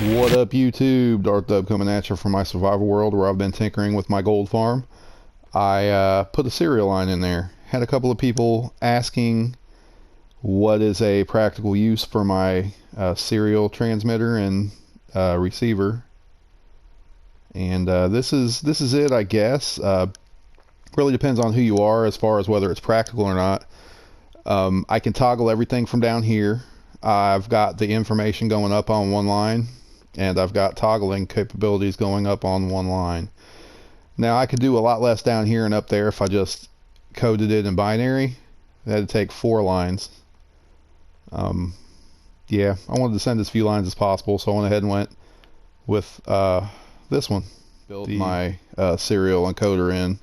What up, YouTube? Darth Dub coming at you from my survival world where I've been tinkering with my gold farm. I put a serial line in there. Had a couple of people asking what is a practical use for my serial transmitter and receiver, and this is it, I guess. Really depends on who you are as far as whether it's practical or not. I can toggle everything from down here. I've got the information going up on one line, and I've got toggling capabilities going up on one line. Now I could do a lot less down here and up there if I just coded it in binary. That'd take 4 lines. Yeah, I wanted to send as few lines as possible, so I went ahead and went with this one. Built my serial encoder in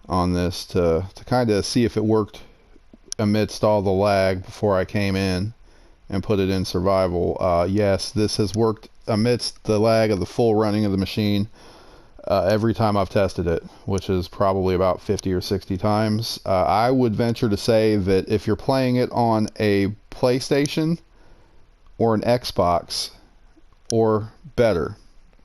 on this to kind of see if it worked amidst all the lag before I came in and put it in survival. Yes, this has worked amidst the lag of the full running of the machine every time I've tested it, which is probably about 50 or 60 times. I would venture to say that if you're playing it on a PlayStation or an Xbox or better,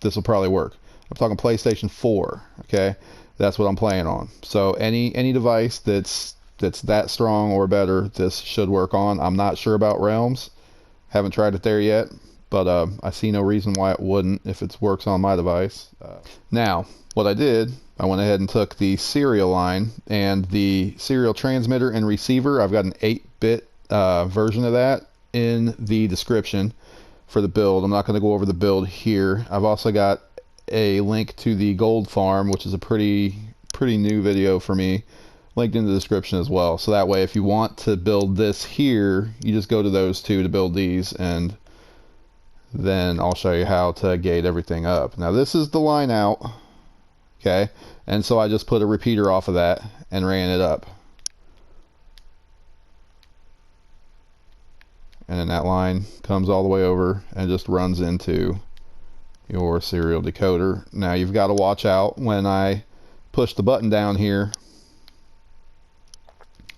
this will probably work. I'm talking PlayStation 4, okay? That's what I'm playing on. So any device that's that strong or better, this should work on. I'm not sure about Realms. Haven't tried it there yet, but I see no reason why it wouldn't if it works on my device. Now, what I did, I went ahead and took the serial line and the serial transmitter and receiver. I've got an 8-bit version of that in the description for the build. I'm not going to go over the build here. I've also got a link to the gold farm, which is a pretty new video for me, linked in the description as well. So that way, if you want to build this here, you just go to those two to build these, and then I'll show you how to gate everything up. Now this is the line out, okay, and so I just put a repeater off of that and ran it up, and then that line comes all the way over and just runs into your serial decoder. Now you've got to watch out when I push the button down here.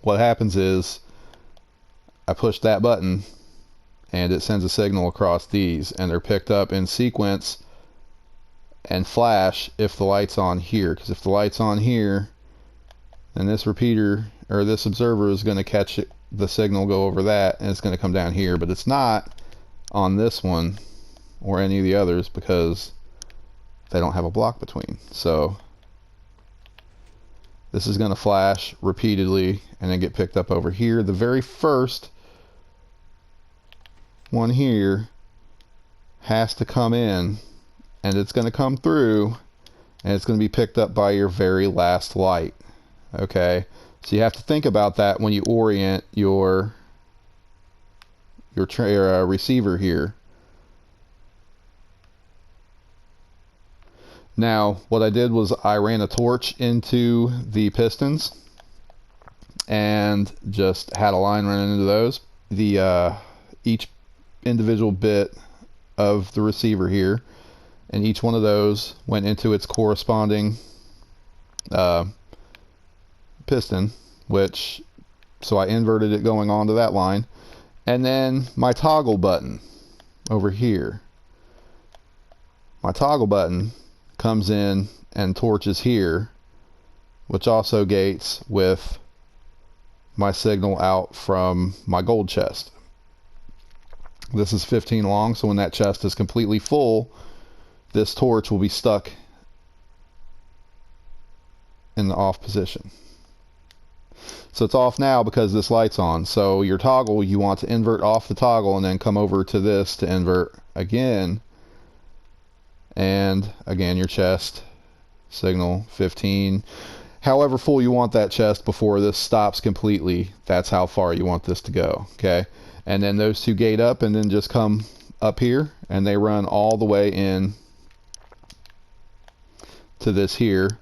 What happens is I push that button and it sends a signal across these, and they're picked up in sequence and flash if the light's on here, because if the light's on here, then this repeater or this observer is going to catch it, the signal go over that, and it's going to come down here. But it's not on this one or any of the others because they don't have a block between. So this is going to flash repeatedly and then get picked up over here. The very first one here has to come in, and it's going to come through, and it's going to be picked up by your very last light. Okay, so you have to think about that when you orient your receiver here. Now, what I did was I ran a torch into the pistons and just had a line running into those. Each individual bit of the receiver here, and each one of those went into its corresponding piston, so I inverted it going onto that line. And then my toggle button over here. My toggle button comes in and torches here, which also gates with my signal out from my gold chest. This is 15 long, so when that chest is completely full, this torch will be stuck in the off position. So it's off now because this light's on. So your toggle, you want to invert off the toggle and then come over to this to invert again. And again, your chest signal 15. However full you want that chest before this stops completely, that's how far you want this to go. Okay, and then those two gate up and then just come up here, and they run all the way in to this here,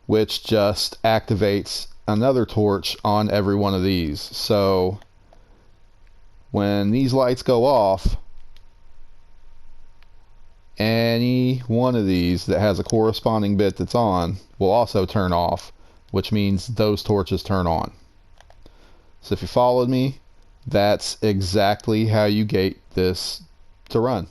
which just activates another torch on every one of these. So when these lights go off, any one of these that has a corresponding bit that's on will also turn off, which means those torches turn on. So if you followed me, that's exactly how you gate this to run.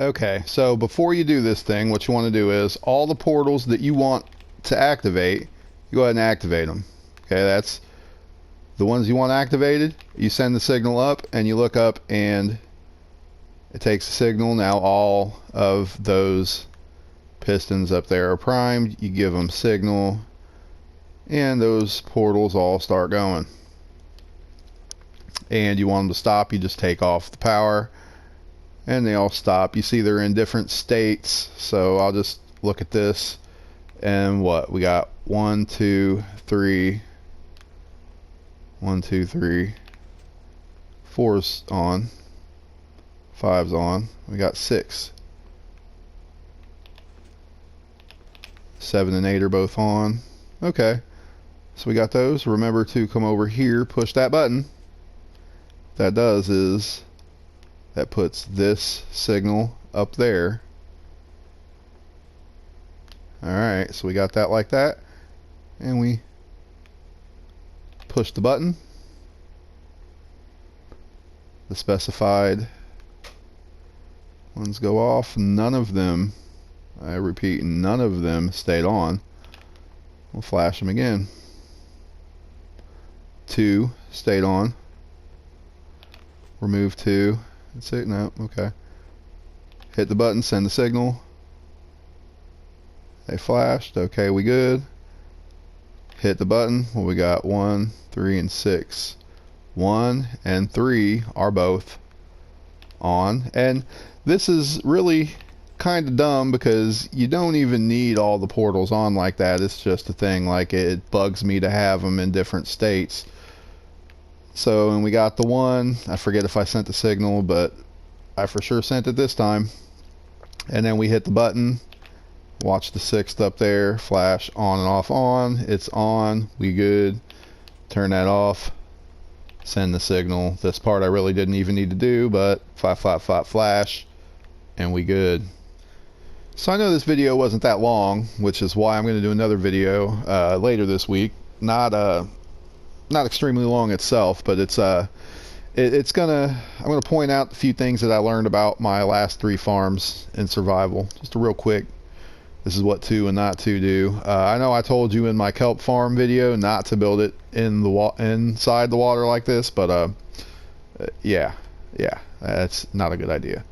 Okay, so before you do this thing, what you want to do is all the portals that you want to activate, you go ahead and activate them. Okay, that's the ones you want activated. You send the signal up and you look up and it takes the signal. Now all of those pistons up there are primed. You give them signal and those portals all start going. And you want them to stop, you just take off the power and they all stop. You see they're in different states, so I'll just look at this and what we got: 1 2 3 1 2 3 4's on, 5's on, we got 6, 7 and 8 are both on. Okay, so we got those. Remember to come over here, push that button. That does is that puts this signal up there. Alright, so we got that like that, and we push the button. The specified ones go off. None of them, I repeat, none of them stayed on. We'll flash them again. 2 stayed on. Remove 2. That's it. No, okay. Hit the button, send the signal. They flashed. Okay, we good. Hit the button. Well, we got 1, 3, and 6. 1 and 3 are both on. And this is really kind of dumb because you don't even need all the portals on like that. It's just a thing. Like, it bugs me to have them in different states. So, and we got the 1. I forget if I sent the signal, but I for sure sent it this time. And then we hit the button. Watch the 6th up there. Flash on and off on. It's on. We good. Turn that off. Send the signal. This part I really didn't even need to do, but flash. And we good. So I know this video wasn't that long, which is why I'm going to do another video later this week. Not extremely long itself, but I'm gonna point out a few things that I learned about my last 3 farms in survival. Just a real quick, this is what to and not to do. I know I told you in my kelp farm video not to build it in inside the water like this, but yeah, that's not a good idea.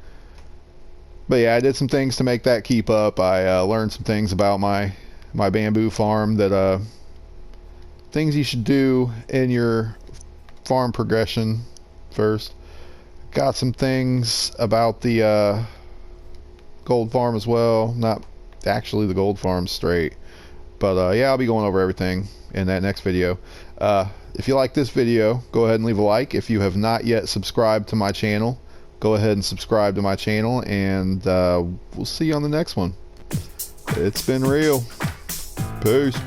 But yeah, I did some things to make that keep up. I learned some things about my bamboo farm, that things you should do in your farm progression first. Got some things about the gold farm as well. Not actually the gold farm straight, but yeah, I'll be going over everything in that next video. If you like this video, go ahead and leave a like. If you have not yet subscribed to my channel, go ahead and subscribe to my channel, and we'll see you on the next one. It's been real. Peace.